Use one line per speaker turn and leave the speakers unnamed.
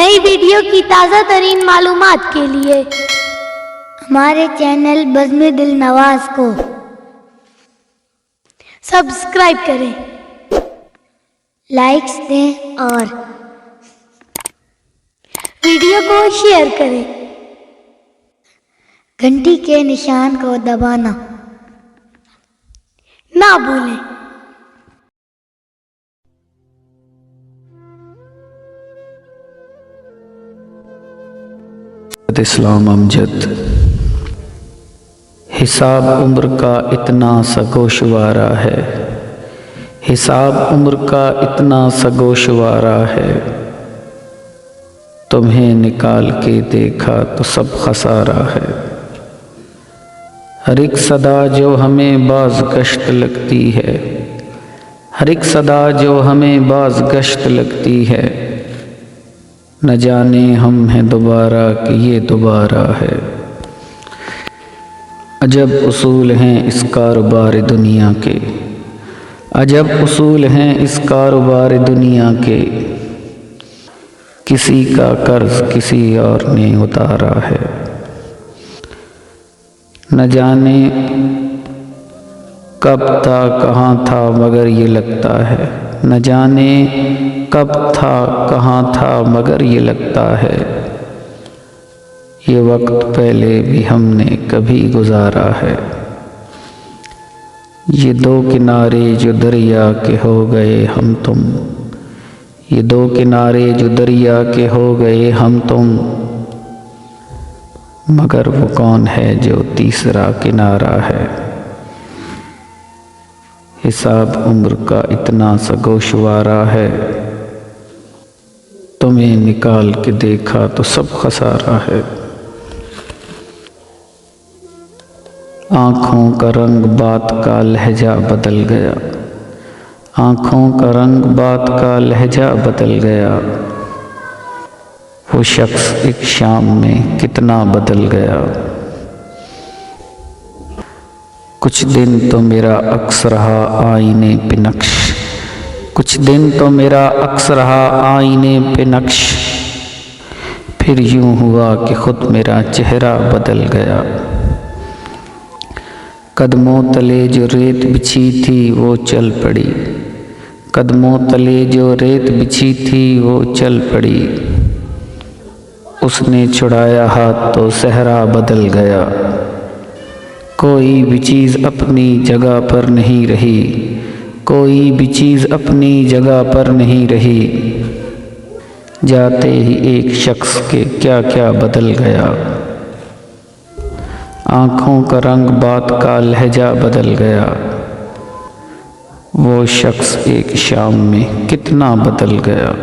नई वीडियो की ताज़ा तरीन मालूमात के लिए
हमारे चैनल बज़्म दिल नवाज को
सब्सक्राइब करें,
लाइक्स दें और
वीडियो को शेयर करें।
घंटी के निशान को दबाना
ना भूलें।
इस्लाम अमजद। हिसाब उम्र का इतना सा गोशवारा है, हिसाब उम्र का इतना सा गोशवारा है, तुम्हें निकाल के देखा तो सब खसारा है। हर एक सदा जो हमें बाज गश्त लगती है, हर एक सदा जो हमें बाज गश्त लगती है, न जाने हम हैं दोबारा कि ये दोबारा है। अजब उसूल हैं इस कारोबार दुनिया के, अजब उसूल हैं इस कारोबार दुनिया के, किसी का कर्ज किसी और ने उतारा है। न जाने कब था कहाँ था मगर ये लगता है, न जाने कब था कहाँ था मगर ये लगता है, ये वक्त पहले भी हमने कभी गुजारा है। ये दो किनारे जो दरिया के हो गए हम तुम, ये दो किनारे जो दरिया के हो गए हम तुम, मगर वो कौन है जो तीसरा किनारा है। हिसाब उम्र का इतना सा गोशवारा है, तुम्हें निकाल के देखा तो सब खसारा है। आँखों का रंग बात का लहजा बदल गया, आँखों का रंग बात का लहजा बदल गया, वो शख्स एक शाम में कितना बदल गया। कुछ दिन तो मेरा अक्स रहा आईने पे नक्श, कुछ दिन तो मेरा अक्स रहा आईने पे नक्श, फिर यूं हुआ कि खुद मेरा चेहरा बदल गया। कदमों तले जो रेत बिछी थी वो चल पड़ी, कदमों तले जो रेत बिछी थी वो चल पड़ी, उसने छुड़ाया हाथ तो सहरा बदल गया। कोई भी चीज़ अपनी जगह पर नहीं रही, कोई भी चीज़ अपनी जगह पर नहीं रही, जाते ही एक शख्स के क्या क्या बदल गया। आँखों का रंग बात का लहजा बदल गया, वो शख्स एक शाम में कितना बदल गया।